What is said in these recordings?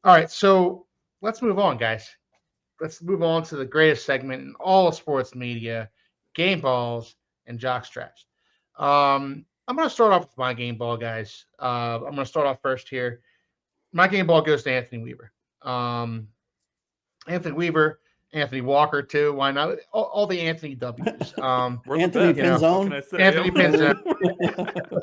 All right, so let's move on, guys. Let's move on to the greatest segment in all of sports media: game balls and jock straps. I'm going to start off with my game ball, guys. I'm going to start off first here. My game ball goes to Anthony Weaver. Um, Anthony Weaver, Anthony Walker too. Why not? All the Anthony W's. We're the Anthony best. You know, What can Pinzone. I say? Anthony Pinzon, Or-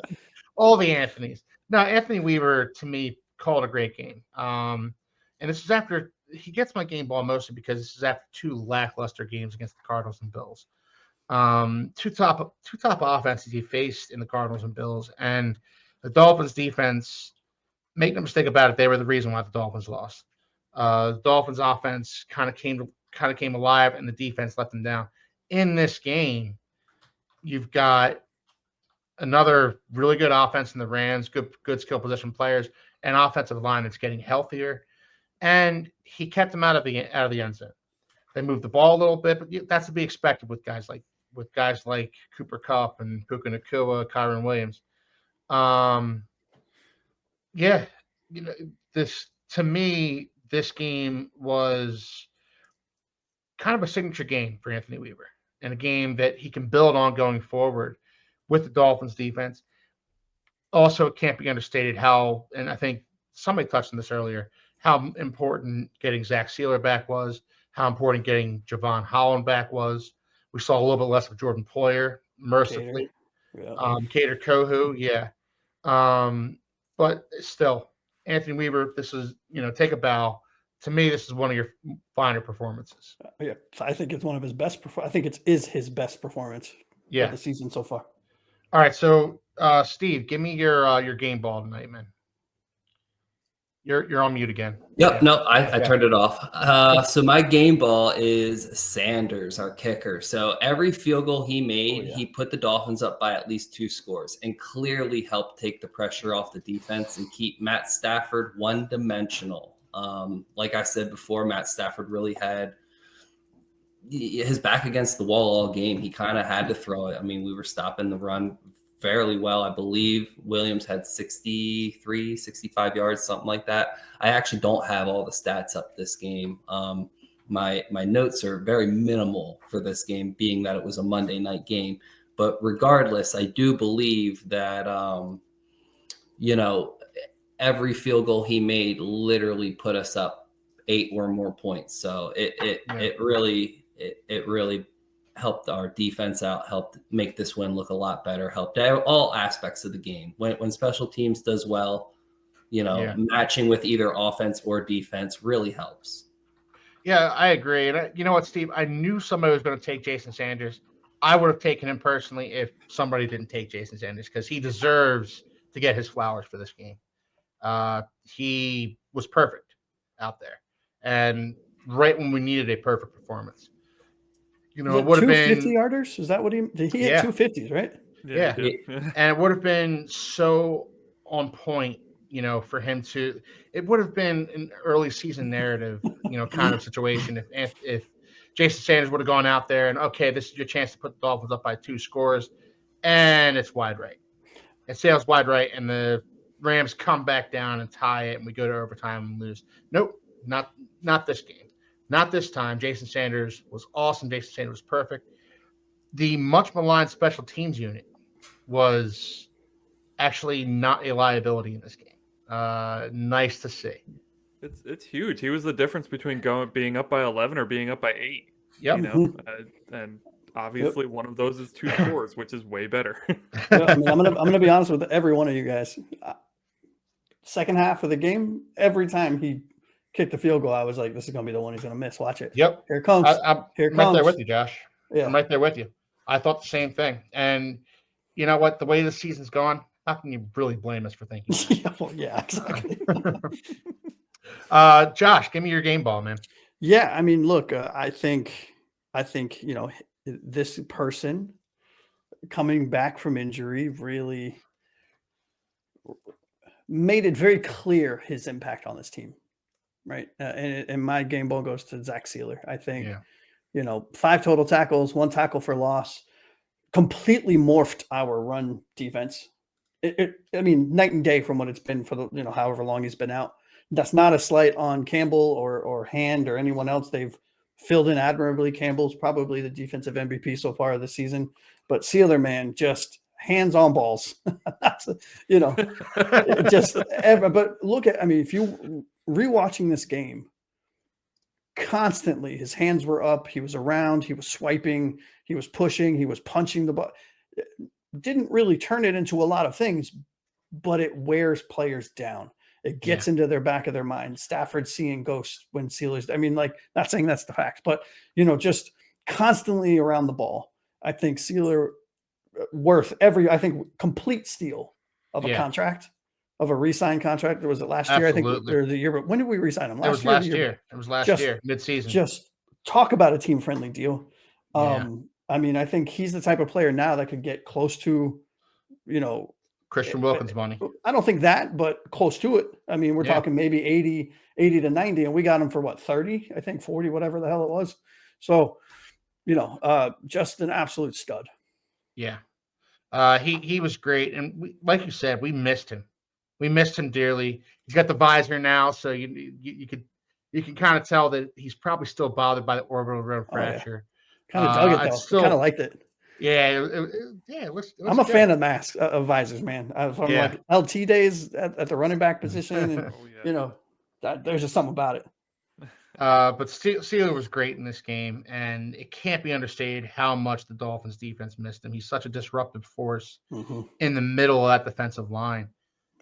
all the Anthonys. Now, Anthony Weaver to me called a great game. And this is after he gets my game ball mostly because this is after two lackluster games against the Cardinals and Bills. Two top offenses he faced in the Cardinals and Bills, and the Dolphins defense. Make no mistake about it, they were the reason why the Dolphins lost. The Dolphins offense kind of came alive, and the defense let them down. In this game, you've got another really good offense in the Rams, good skill position players, and offensive line that's getting healthier. And he kept them out of the end zone. They moved the ball a little bit, but that's to be expected with guys like Cooper Kupp and Puka Nacua, Kyron Williams. Um, yeah, you know, this to me, this game was kind of a signature game for Anthony Weaver, and a game that he can build on going forward with the Dolphins defense. Also, it can't be understated how, and I think somebody touched on this earlier, how important getting Zach Sealer back was, how important getting Javon Holland back was. We saw a little bit less of Jordan Poyer, Cater. mercifully. Yeah. Cater Kohu, yeah. But still, Anthony Weaver, this is, take a bow. To me, this is one of your finer performances. Yeah. I think it's one of his best. I think it is his best performance of Yeah. the season so far. All right. So, Steve, give me your game ball tonight, man. You're on mute again. Yep, Yeah. no, I Okay. turned it off. So my game ball is Sanders, our kicker. So every field goal he made, he put the Dolphins up by at least 2 scores and clearly helped take the pressure off the defense and keep Matt Stafford one-dimensional. Like I said before, Matt Stafford really had his back against the wall all game. He kind of had to throw it. I mean, we were stopping the run fairly well. I believe Williams had 63, 65 yards, something like that. I actually don't have all the stats up this game. My notes are very minimal for this game, being that it was a Monday night game. But regardless, I do believe that, every field goal he made literally put us up 8 or more points. So it really helped our defense out, helped make this win look a lot better, helped all aspects of the game. When special teams does well, matching with either offense or defense really helps. Yeah, I agree. And you know what, Steve? I knew somebody was going to take Jason Sanders. I would have taken him personally if somebody didn't take Jason Sanders, because he deserves to get his flowers for this game. He was perfect out there, and right when we needed a perfect performance. It would have 250 been yarders? Is that what he hit? Yeah. 250s, right? Yeah. he did. And it would have been so on point, for him to. It would have been an early season narrative, kind of situation if Jason Sanders would have gone out there and, okay, this is your chance to put the Dolphins up by 2 scores, and it's wide right. It sails wide right, and the Rams come back down and tie it, and we go to overtime and lose. Nope, not this game. Not this time. Jason Sanders was awesome. Jason Sanders was perfect. The much maligned special teams unit was actually not a liability in this game. Nice to see. It's huge. He was the difference between being up by 11 or being up by 8. Yep. And obviously one of those is 2 scores, which is way better. I mean, I'm gonna be honest with every one of you guys. Second half of the game, every time he kicked the field goal, I was like, "This is gonna be the one he's gonna miss." Watch it. Yep. Here it comes. I'm Here it right comes. there with you, Josh. Yeah. I'm right there with you. I thought the same thing. And you know what? The way the season's gone, how can you really blame us for thinking that? Yeah, exactly. Josh, give me your game ball, man. Yeah, I mean, look, I think this person coming back from injury really made it very clear his impact on this team, right? And my game ball goes to Zach Sealer. I think, 5 total tackles, 1 tackle for loss, completely morphed our run defense. I mean, night and day from what it's been for the, however long he's been out. That's not a slight on Campbell or Hand or anyone else. They've filled in admirably. Campbell's probably the defensive MVP so far this season, but Sealer, man, just hands on balls. That's, just ever. But look at, I mean, if you rewatching this game, constantly his hands were up, he was around, he was swiping, he was pushing, he was punching the ball. Didn't really turn it into a lot of things, but it wears players down. It gets into their back of their mind. Stafford seeing ghosts when Sealer's, I mean, like, not saying that's the fact, but just constantly around the ball. I think Sealer worth I think complete steal of a contract, of a re-sign contract. Was it last year? I think, or the year, but when did we re-sign him? It was last year. It was last year, mid-season. Just talk about a team-friendly deal. I mean, I think he's the type of player now that could get close to, Christian Wilkins money. I don't think that, but close to it. I mean, we're talking maybe 80 to 90, and we got him for what, 30, I think 40, whatever the hell it was. So, just an absolute stud. Yeah. He was great. And like you said, we missed him. We missed him dearly. He's got the visor now. So you can kind of tell that he's probably still bothered by the orbital road fracture. Kind of dug it though. Kind of liked it. Yeah, I'm a fan of masks, of visors, man. From like LT days at the running back position, and there's just something about it. But Sealer was great in this game, and it can't be understated how much the Dolphins defense missed him. He's such a disruptive force in the middle of that defensive line,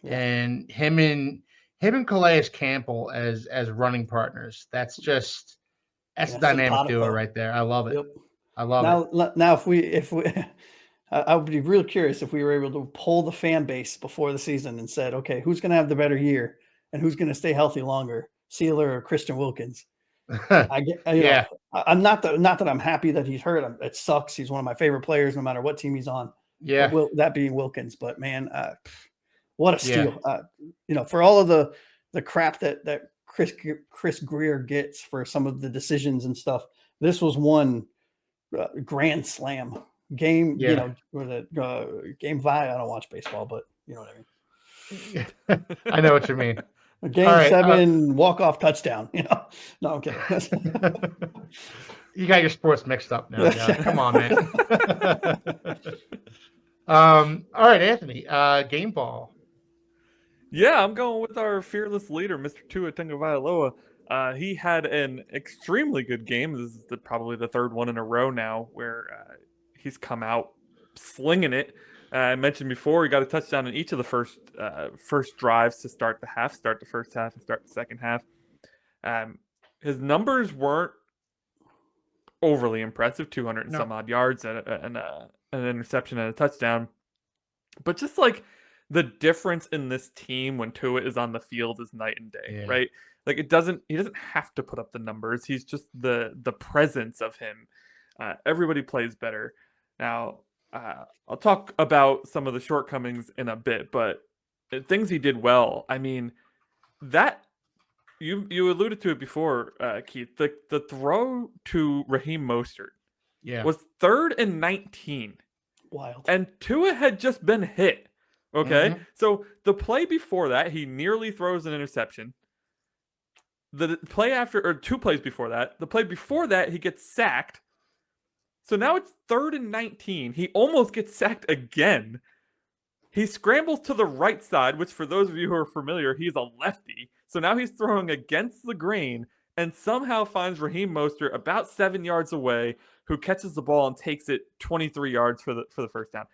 and him and Calais Campbell as running partners. That's a dynamic duo right there. I love it. Yep. I love it. Now, if we, I would be real curious if we were able to poll the fan base before the season and said, okay, who's going to have the better year and who's going to stay healthy longer, Sealer or Christian Wilkins? I'm not that I'm happy that he's hurt. It sucks. He's one of my favorite players, no matter what team he's on. Yeah, that being Wilkins. But man, what a steal! For all of the crap that Chris Greer gets for some of the decisions and stuff, this was one grand slam game. Game 5. I don't watch baseball, but you know what I mean. I know what you mean. Game 7 walk-off touchdown. No, I'm kidding. You got your sports mixed up now. Come on, man. All right, Anthony. Game ball. Yeah, I'm going with our fearless leader, Mr. Tua Tagovailoa. He had an extremely good game. This is probably the third one in a row now where he's come out slinging it. I mentioned before he got a touchdown in each of the first drives to start the first half and start the second half. His numbers weren't overly impressive, 200 and some odd yards and an interception and a touchdown. But just like the difference in this team when Tua is on the field is night and day, right? Like he doesn't have to put up the numbers. He's just the presence of him. Everybody plays better. Now, I'll talk about some of the shortcomings in a bit, but things he did well. I mean, that you alluded to it before, Keith. The throw to Raheem Mostert was 3rd and 19. Wild. And Tua had just been hit. Okay, so the play before that, he nearly throws an interception. The play after, or 2 plays before that, the play before that, he gets sacked. So now it's 3rd and 19. He almost gets sacked again. He scrambles to the right side, which for those of you who are familiar, he's a lefty. So now he's throwing against the grain and somehow finds Raheem Mostert about 7 yards away, who catches the ball and takes it 23 yards for the first down.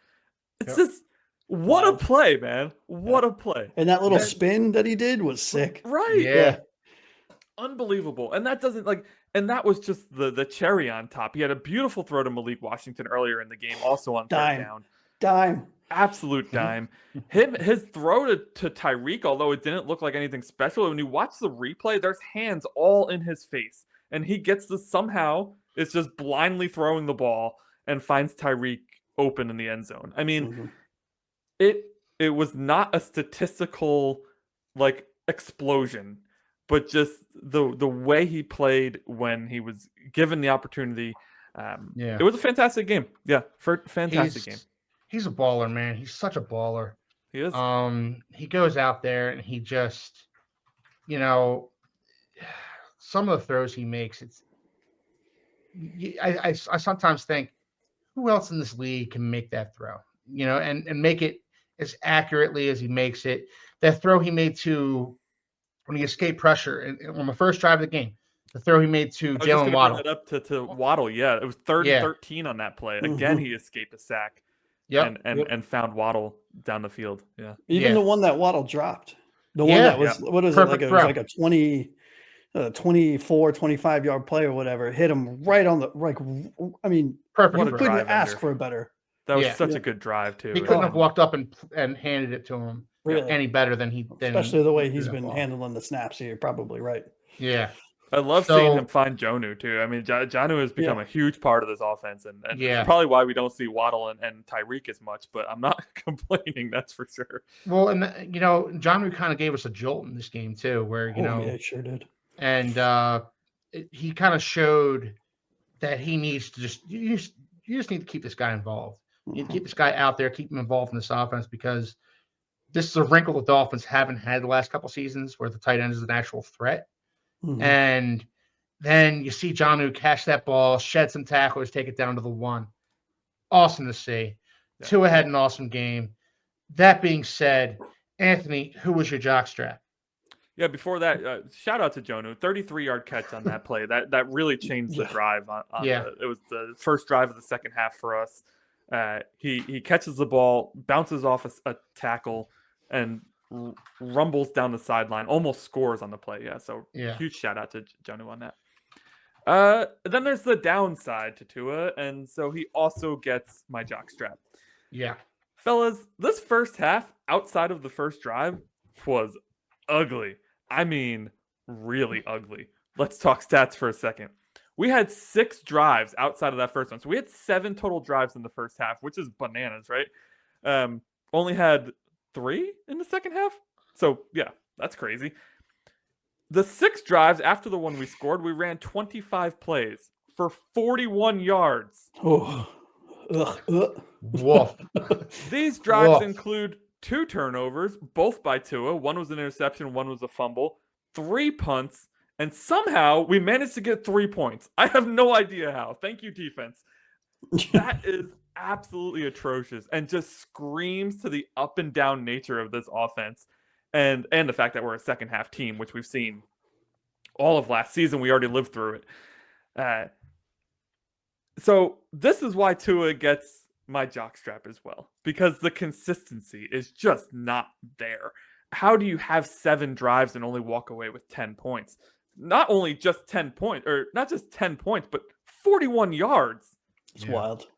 It's just, what a play, man. What a play. And that little spin that he did was sick. Right. Yeah. Unbelievable. And that doesn't and that was just the cherry on top. He had a beautiful throw to Malik Washington earlier in the game, also on third down. Dime. Absolute dime. His throw to Tyreek, although it didn't look like anything special, when you watch the replay, there's hands all in his face. And he gets this somehow, it's just blindly throwing the ball and finds Tyreek open in the end zone. I mean, it was not a statistical explosion, but just the way he played when he was given the opportunity. It was a fantastic game. Yeah, fantastic game. He's a baller, man. He's such a baller. He is. He goes out there and he just some of the throws he makes, I sometimes think, who else in this league can make that throw? And make it as accurately as he makes it. That throw he made to when he escaped pressure on the first drive of the game, the throw he made to I was just Jalen going to Waddle. bring that up to Waddle. Yeah, it was 3rd and 13 on that play. Again, he escaped a sack. Yep. And found Waddle down the field. Yeah. Even the one that Waddle dropped. The one that was what is perfect it? Like it was like a 24, 25-yard play or whatever. Hit him right on the I mean, perfect. You couldn't ask for a better. That was such a good drive too. He couldn't have walked up and handed it to him any better than he. Especially the way he's been handling the snaps. You're probably right. Yeah. I love seeing him find Jonnu too. I mean, Jonnu has become a huge part of this offense, and it's probably why we don't see Waddle and Tyreek as much. But I'm not complaining, that's for sure. Well, and Jonnu kind of gave us a jolt in this game too, where it sure did. And he kind of showed that he needs to you just need to keep this guy involved. You need to keep this guy out there, keep him involved in this offense, because this is a wrinkle the Dolphins haven't had the last couple seasons, where the tight end is an actual threat. And then you see Jonnu catch that ball, shed some tacklers, take it down to the 1. Awesome to see. Yeah. Tua had an awesome game. That being said, Anthony, who was your jock strap? Yeah, before that, shout out to Jonnu. 33-yard catch on that play. That really changed the drive. It was the first drive of the second half for us. He catches the ball, bounces off a tackle, and rumbles down the sideline, almost scores on the play. Huge shout out to Jonnu on that. Then there's the downside to Tua, and so he also gets my jock strap. Yeah. Fellas, this first half, outside of the first drive, was ugly. I mean, really ugly. Let's talk stats for a second. We had 6 drives outside of that first one. So we had 7 total drives in the first half, which is bananas, right? Only had 3 in the second half. So, yeah, that's crazy. The 6 drives after the one we scored, we ran 25 plays for 41 yards. Oh. Woof. These drives include 2 turnovers, both by Tua. One was an interception, one was a fumble, 3 punts, and somehow we managed to get 3 points. I have no idea how. Thank you, defense. That is absolutely atrocious and just screams to the up and down nature of this offense, and the fact that we're a second half team, which we've seen all of last season. We already lived through it. So this is why Tua gets my jock strap as well, because the consistency is just not there. How do you have 7 drives and only walk away with 10 points? Not only just 10 points, or not just 10 points, but 41 yards. It's wild.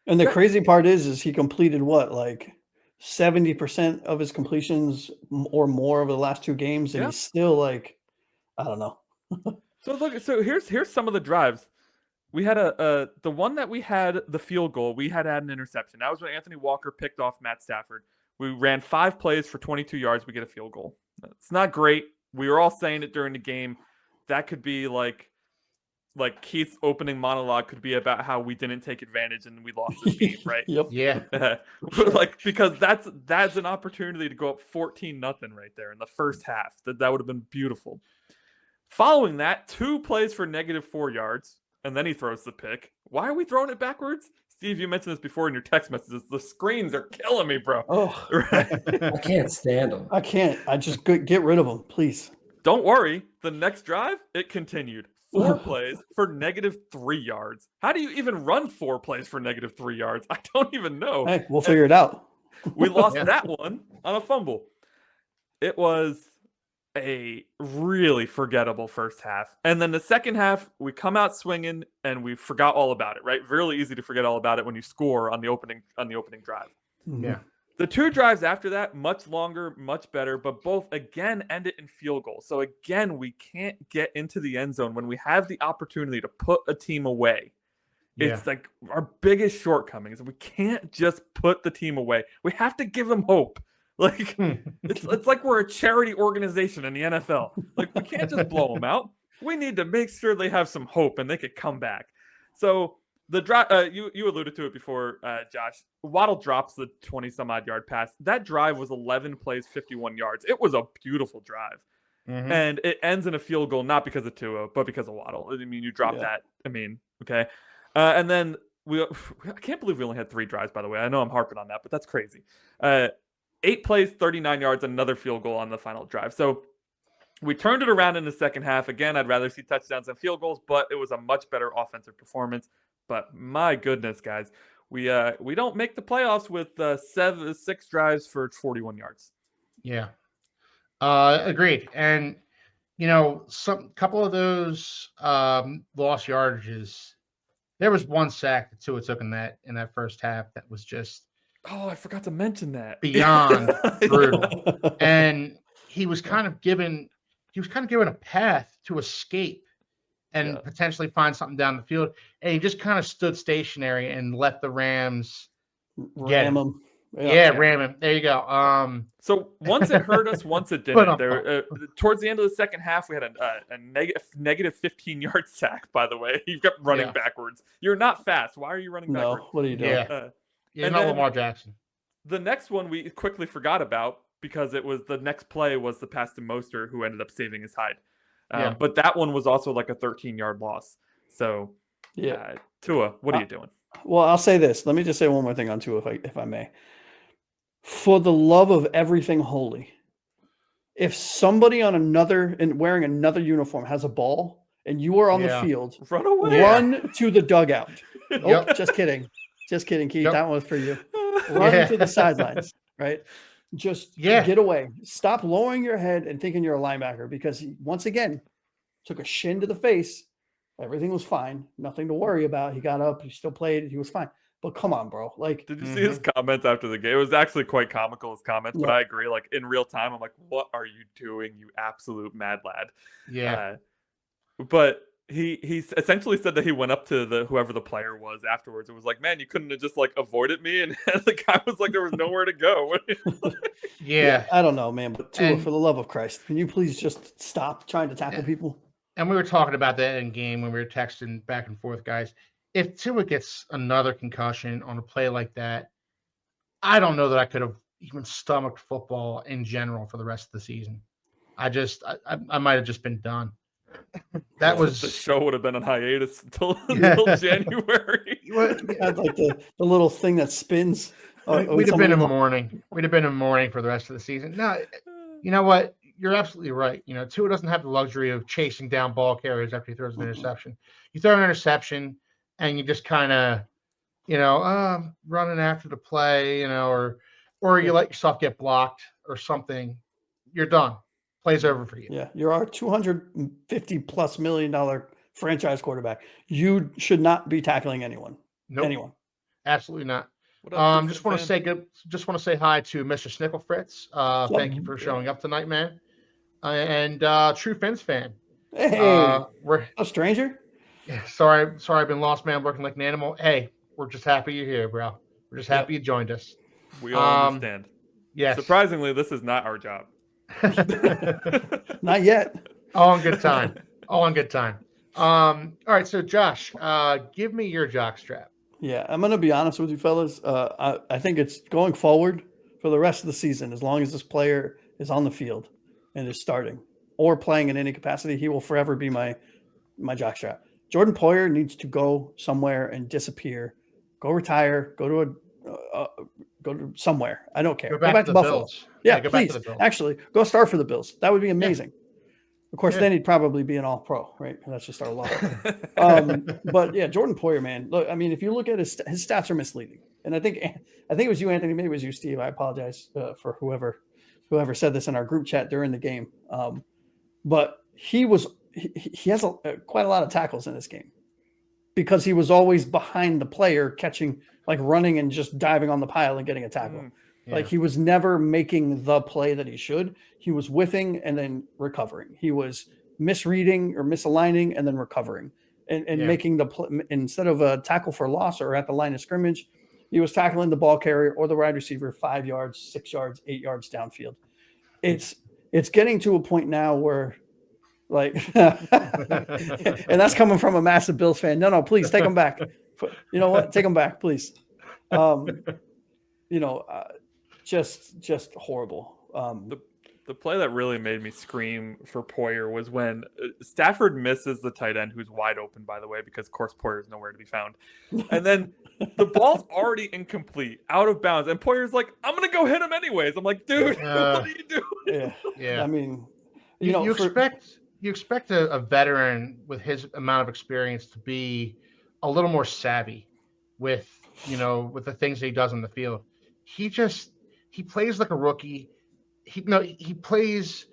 And the crazy part is he completed what, like 70% of his completions or more over the last 2 games, and he's still like, I don't know. So here's some of the drives. We had the one that we had the field goal. We had an interception. That was when Anthony Walker picked off Matt Stafford. We ran 5 plays for 22 yards. We get a field goal. It's not great. We were all saying it during the game. That could be like Keith's opening monologue could be about how we didn't take advantage and we lost the game, right? Yep. Yeah. Because that's an opportunity to go up 14-0 right there in the first half. That would have been beautiful. Following that, 2 plays for -4 yards. And then he throws the pick. Why are we throwing it backwards? Steve, you mentioned this before in your text messages. The screens are killing me, bro. Oh, I can't stand them. I can't. I just get rid of them, please. Don't worry. The next drive, it continued. 4 plays for -3 yards. How do you even run 4 plays for -3 yards? I don't even know. Hey, we'll figure it out. We lost that one on a fumble. It was a really forgettable first half. And then the second half, we come out swinging and we forgot all about it, right? Really easy to forget all about it when you score on the opening drive. Yeah. The 2 drives after that, much longer, much better, but both again ended in field goals. So again, we can't get into the end zone when we have the opportunity to put a team away. It's like our biggest shortcoming is we can't just put the team away. We have to give them hope. Like it's like we're a charity organization in the NFL. Like we can't just blow them out. We need to make sure they have some hope and they could come back. So The drop, you alluded to it before, Josh. Waddle drops the 20-some-odd yard pass. That drive was 11 plays, 51 yards. It was a beautiful drive. Mm-hmm. And it ends in a field goal, not because of Tua, but because of Waddle. I mean, you drop that. I mean, okay. And then I can't believe we only had 3 drives, by the way. I know I'm harping on that, but that's crazy. 8 plays, 39 yards, another field goal on the final drive. So we turned it around in the second half. Again, I'd rather see touchdowns than field goals, but it was a much better offensive performance. But my goodness, guys, we don't make the playoffs with 6 drives for 41 yards. Yeah, agreed. And some couple of those lost yardages. There was one sack that Tua took in that first half that was just I forgot to mention that beyond brutal. And he was kind of given a path to escape and potentially find something down the field. And he just kind of stood stationary and let the Rams ram him. Ram him. There you go. So once it hurt us, once it didn't. Towards the end of the second half, we had a negative 15-yard sack, by the way. You kept running backwards. You're not fast. Why are you running backwards? No, what are you doing? You're not Lamar Jackson. The next one we quickly forgot about because it was the next play was the pass to Mostert, who ended up saving his hide. But that one was also like a 13-yard loss. So, Tua, what are you doing? Well, I'll say this. Let me just say one more thing on Tua, if I may. For the love of everything holy, if somebody wearing another uniform has a ball and you are on the field, run away. Run to the dugout. Just kidding. Just kidding, Keith. That one was for you. Run to the sidelines, right? Just get away. Stop lowering your head and thinking you're a linebacker because he, once again, took a shin to the face. Everything was fine. Nothing to worry about. He got up. He still played. He was fine. But come on, bro. Like, did you see his comments after the game? It was actually quite comical, his comments, but I agree. Like, in real time, I'm like, what are you doing, you absolute mad lad? Yeah. But he essentially said that he went up to whoever the player was afterwards. It was like, man, you couldn't have just like avoided me. And the guy was like, there was nowhere to go. I don't know, man. But Tua, for the love of Christ, can you please just stop trying to tackle people? And we were talking about that in game when we were texting back and forth, guys. If Tua gets another concussion on a play like that, I don't know that I could have even stomached football in general for the rest of the season. I might have just been done. That was the show would have been on hiatus until January. Had like the little thing that spins. We'd have been in mourning. We'd have been in mourning for the rest of the season. Now, you know what? You're absolutely right. Tua doesn't have the luxury of chasing down ball carriers after he throws an interception. You throw an interception and you just kind of, running after the play, or you let yourself get blocked or something. You're done. Play's over for you. Yeah, you're our $250+ million franchise quarterback. You should not be tackling anyone. Nope. Anyone. Absolutely not. Just want to say hi to Mr. Snickle Fritz. Thank you for showing up tonight, man. And True Fins fan. Hey, we're a stranger. Yeah, sorry, I've been lost, man. Working like an animal. Hey, we're just happy you're here, bro. We're just happy you joined us. We all understand. Yes. Surprisingly, this is not our job. Not yet. All in good time. All right, so Josh, give me your jock strap. Yeah, I'm going to be honest with you, fellas. I think it's going forward for the rest of the season. As long as this player is on the field and is starting or playing in any capacity, he will forever be my jock strap. Jordan Poyer needs to go somewhere and disappear. Go retire. Go to somewhere. I don't care. Go back to Buffalo. Bills. Yeah, please. Actually, go start for the Bills. That would be amazing. Yeah. Of course, then he'd probably be an all-pro, right? That's just our law. But yeah, Jordan Poyer, man. Look, I mean, if you look at his stats are misleading, and I think it was you, Anthony. Maybe it was you, Steve. I apologize for whoever said this in our group chat during the game. But he has quite a lot of tackles in this game because he was always behind the player, catching, like running and just diving on the pile and getting a tackle. Yeah. Like he was never making the play that he should. He was whiffing and then recovering. He was misreading or misaligning and then recovering and making the play instead of a tackle for loss or at the line of scrimmage. He was tackling the ball carrier or the wide receiver 5 yards, 6 yards, 8 yards downfield. It's getting to a point now where, like, and that's coming from a massive Bills fan. No, please take him back. You know what? Take them back, please. You know, just horrible. The play that really made me scream for Poyer was when Stafford misses the tight end, who's wide open, by the way, because of course Poyer's nowhere to be found. And then the ball's already incomplete, out of bounds, and Poyer's like, "I'm gonna go hit him anyways." I'm like, "Dude, what are you doing?" Yeah. I mean, you expect a veteran with his amount of experience to be a little more savvy with with the things that he does on the field. He plays like a rookie. He plays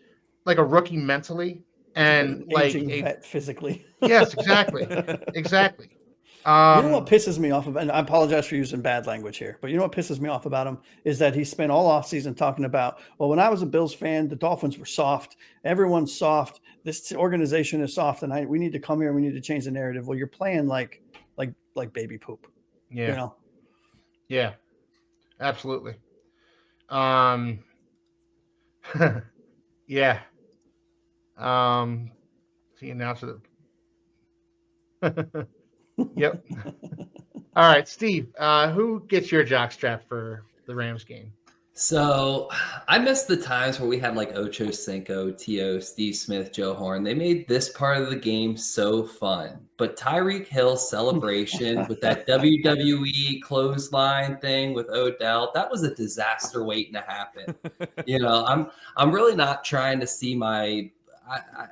like a rookie mentally and like aging vet physically. Yes, exactly. Exactly. You know what pisses me off about, and I apologize for using bad language here, but you know what pisses me off about him is that he spent all offseason talking about, well, when I was a Bills fan, the Dolphins were soft. Everyone's soft. This organization is soft, and we need to come here. We need to change the narrative. Well, you're playing like baby poop. Yeah. You know? Yeah. Absolutely. Yeah. He announced it. Yep. All right, Steve. Who gets your jock strap for the Rams game? So I miss the times where we had like Ocho Cinco, T.O., Steve Smith, Joe Horn. They made this part of the game so fun. But Tyreek Hill's celebration with that WWE clothesline thing with Odell, that was a disaster waiting to happen. I'm really not trying to see I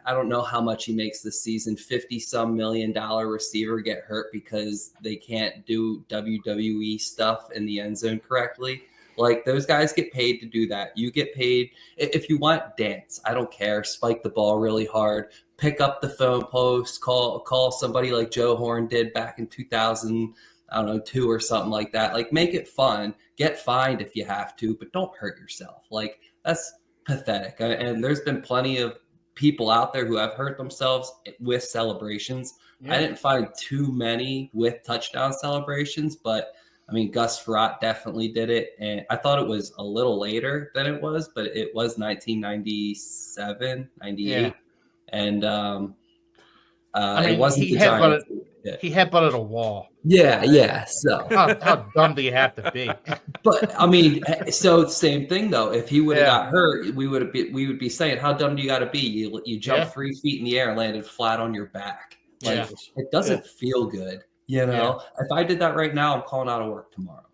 don't know how much he makes this season, $50-some million receiver get hurt because they can't do WWE stuff in the end zone correctly. Like, those guys get paid to do that. You get paid. If you want, dance. I don't care. Spike the ball really hard. Pick up the phone post. Call somebody like Joe Horn did back in 2002 or something like that. Like, make it fun. Get fined if you have to, but don't hurt yourself. Like, that's pathetic. And there's been plenty of people out there who have hurt themselves with celebrations. Yeah. I didn't find too many with touchdown celebrations, but I mean, Gus Frerotte definitely did it. And I thought it was a little later than it was, but it was 1997, 98. Yeah. And it wasn't the Giants. He headbutted a wall. Yeah. So how dumb do you have to be? But I mean, so same thing though. If he would have got hurt, we would be saying, how dumb do you got to be? You jump 3 feet in the air and landed flat on your back. Like, it doesn't feel good. If I did that right now, I'm calling out of work tomorrow.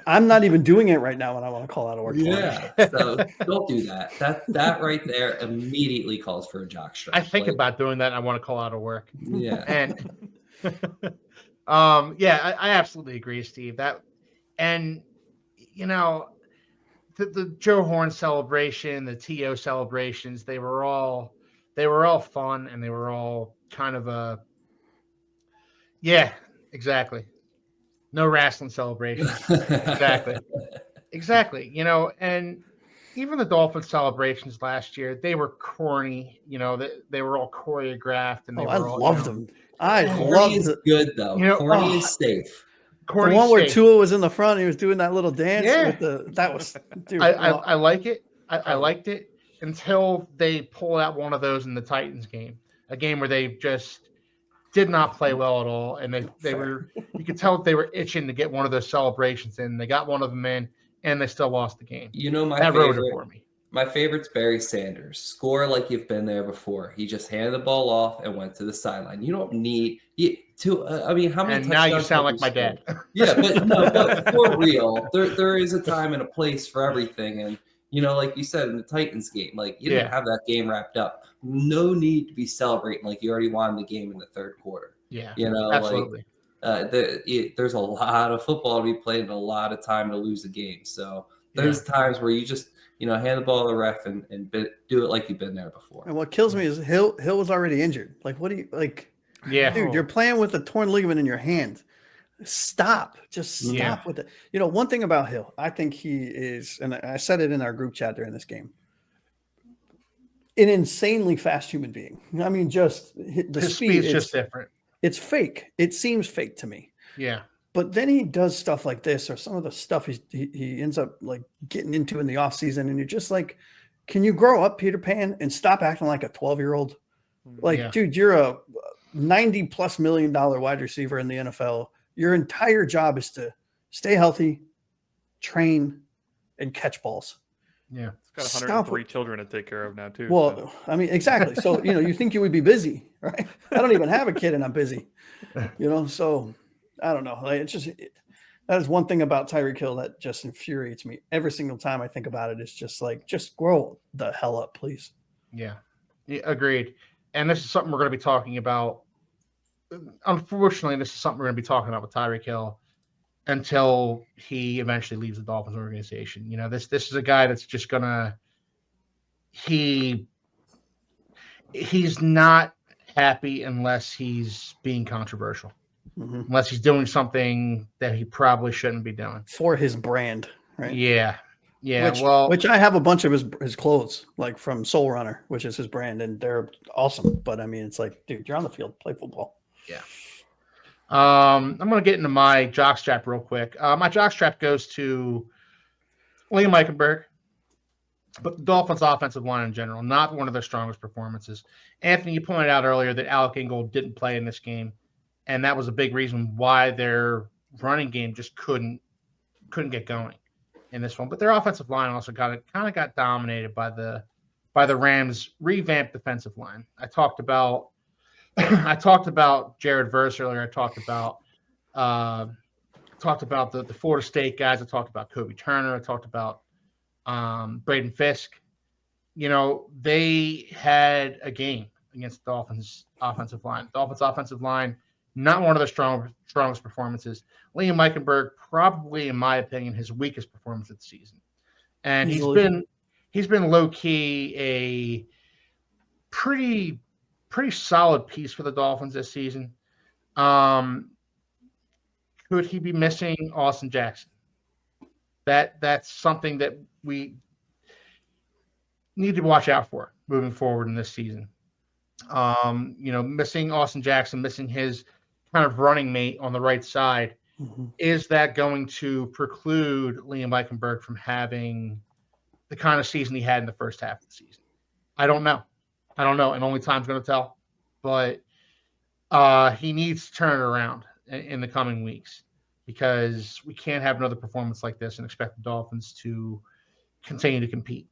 I'm not even doing it right now when I want to call out of work tomorrow. Yeah, so don't do that. That right there immediately calls for a jock strap. I think about doing that and I want to call out of work. Yeah. And I absolutely agree, Steve. The Joe Horn celebration, the T.O. celebrations, they were all fun, and they were all kind of exactly. No wrestling celebration. Exactly. And even the Dolphins celebrations last year, they were corny. They were all choreographed, and I loved them. I corny is good though. Corny is safe. The one where Tua was in the front, he was doing that little dance. That was. Dude, I like it. I liked it until they pulled out one of those in the Titans game, a game where they just did not play well at all, and they were. You could tell that they were itching to get one of those celebrations in. They got one of them in, and they still lost the game. That wrote it for me. My favorite's Barry Sanders. Score like you've been there before. He just handed the ball off and went to the sideline. You don't need to. I mean, how many? And now you sound like my dad. Yeah, but for real, there is a time and a place for everything. And like you said in the Titans game, like you didn't have that game wrapped up. No need to be celebrating like you already won the game in the third quarter. Yeah, absolutely. There's a lot of football to be played and a lot of time to lose a game. So there's times where you just hand the ball to the ref and do it like you've been there before. And what kills me is Hill was already injured. Like, what do you like? Yeah, dude, you're playing with a torn ligament in your hand. Stop. Just stop with it. One thing about Hill, I think he is, and I said it in our group chat during this game, an insanely fast human being. I mean, just the speed is just different. It's fake. It seems fake to me. Yeah. But then he does stuff like this, or some of the stuff he ends up like getting into in the off season, and you're just like, can you grow up, Peter Pan, and stop acting like a 12-year-old? Like, dude, you're a $90+ million wide receiver in the NFL. Your entire job is to stay healthy, train, and catch balls. Yeah. It's got 103 children to take care of now, too. Well, so. I mean, exactly. So, you think you would be busy, right? I don't even have a kid and I'm busy, so I don't know. Like, that is one thing about Tyreek Hill that just infuriates me every single time I think about it. It's just like, just grow the hell up, please. Yeah, agreed. And this is something we're going to be talking about. Unfortunately, this is something we're going to be talking about with Tyreek Hill until he eventually leaves the Dolphins organization. This is a guy that's just gonna he's not happy unless he's being controversial, unless he's doing something that he probably shouldn't be doing for his brand, right? Yeah. Which I have a bunch of his clothes, like from Soul Runner, which is his brand, and they're awesome. But I mean, it's like, dude, you're on the field, play football. Yeah. I'm going to get into my Jock Strap real quick. My Jock Strap goes to Liam Eichenberg, but the Dolphins' offensive line in general, not one of their strongest performances. Anthony, you pointed out earlier that Alec Ingold didn't play in this game, and that was a big reason why their running game just couldn't get going in this one. But their offensive line also got dominated by the Rams' revamped defensive line. I talked about Jared Verse earlier. I talked about the Florida State guys. I talked about Kobe Turner. I talked about Braden Fisk. They had a game against the Dolphins' offensive line. The Dolphins' offensive line, not one of their strongest performances. Liam Eichenberg, probably, in my opinion, his weakest performance of the season. And he's been low key a pretty solid piece for the Dolphins this season. Could he be missing Austin Jackson? That's something that we need to watch out for moving forward in this season. Missing Austin Jackson, missing his kind of running mate on the right side, is that going to preclude Liam Eichenberg from having the kind of season he had in the first half of the season? I don't know, and only time's going to tell. But he needs to turn it around in the coming weeks, because we can't have another performance like this and expect the Dolphins to continue to compete.